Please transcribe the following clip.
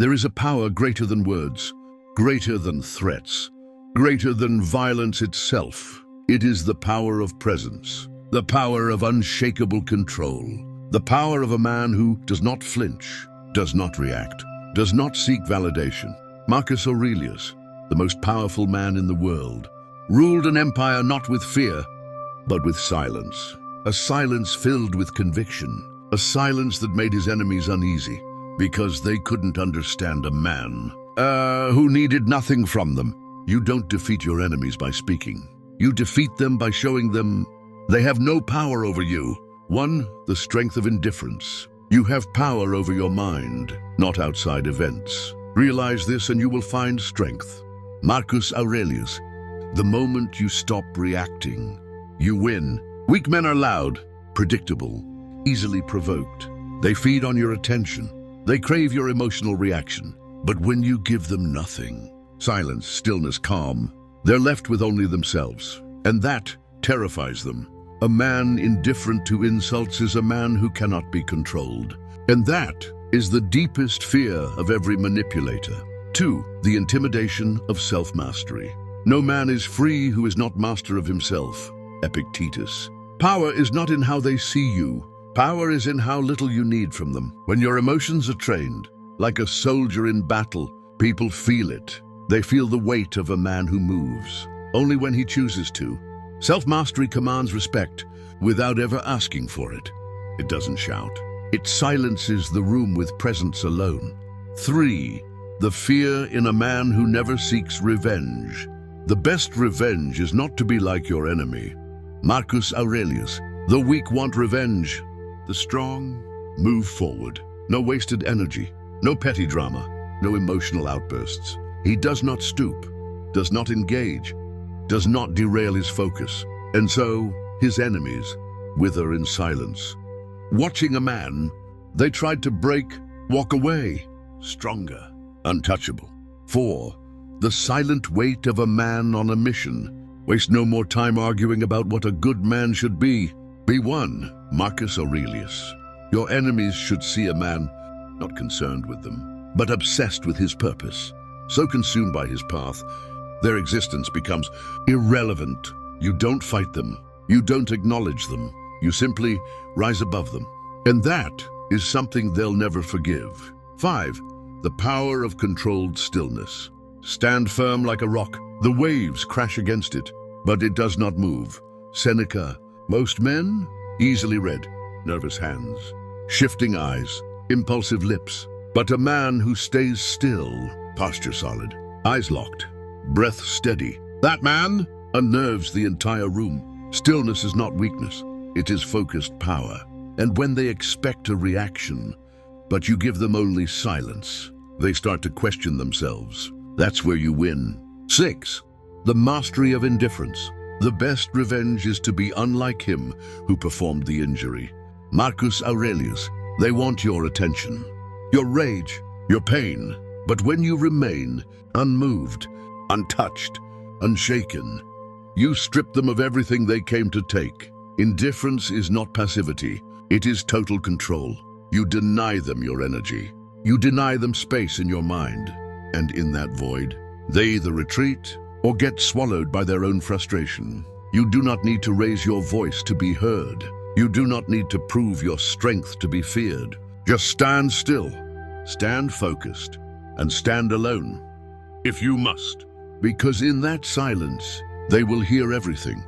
There is a power greater than words, greater than threats, greater than violence itself. It is the power of presence, the power of unshakable control, the power of a man who does not flinch, does not react, does not seek validation. Marcus Aurelius, the most powerful man in the world, ruled an empire not with fear, but with silence. A silence filled with conviction, a silence that made his enemies uneasy, because they couldn't understand a man who needed nothing from them. You don't defeat your enemies by speaking. You defeat them by showing them they have no power over you. 1. The strength of indifference. You have power over your mind, not outside events. Realize this and you will find strength. Marcus Aurelius, the moment you stop reacting, you win. Weak men are loud, predictable, easily provoked. They feed on your attention. They crave your emotional reaction. But when you give them nothing, silence, stillness, calm, they're left with only themselves. And that terrifies them. A man indifferent to insults is a man who cannot be controlled. And that is the deepest fear of every manipulator. 2. The intimidation of self-mastery. No man is free who is not master of himself. Epictetus. Power is not in how they see you. Power is in how little you need from them. When your emotions are trained, like a soldier in battle, people feel it. They feel the weight of a man who moves, only when he chooses to. Self-mastery commands respect without ever asking for it. It doesn't shout. It silences the room with presence alone. 3. The fear in a man who never seeks revenge. The best revenge is not to be like your enemy. Marcus Aurelius. The weak want revenge. The strong move forward. No wasted energy, no petty drama, no emotional outbursts. He does not stoop, does not engage, does not derail his focus. And so, his enemies wither in silence. Watching a man, they tried to break, walk away. Stronger, untouchable. 4. The silent weight of a man on a mission. Waste no more time arguing about what a good man should be. Be one. Marcus Aurelius. Your enemies should see a man not concerned with them, but obsessed with his purpose. So consumed by his path, their existence becomes irrelevant. You don't fight them. You don't acknowledge them. You simply rise above them. And that is something they'll never forgive. 5. The power of controlled stillness. Stand firm like a rock. The waves crash against it, but it does not move. Seneca. Most men, easily read, nervous hands, shifting eyes, impulsive lips. But a man who stays still, posture solid, eyes locked, breath steady, that man unnerves the entire room. Stillness is not weakness, it is focused power. And when they expect a reaction, but you give them only silence, they start to question themselves. That's where you win. 6. The mastery of indifference. The best revenge is to be unlike him who performed the injury. Marcus Aurelius. They want your attention, your rage, your pain. But when you remain unmoved, untouched, unshaken, you strip them of everything they came to take. Indifference is not passivity. It is total control. You deny them your energy. You deny them space in your mind. And in that void, they either retreat or get swallowed by their own frustration. You do not need to raise your voice to be heard. You do not need to prove your strength to be feared. Just stand still, stand focused, and stand alone, if you must. Because in that silence, they will hear everything.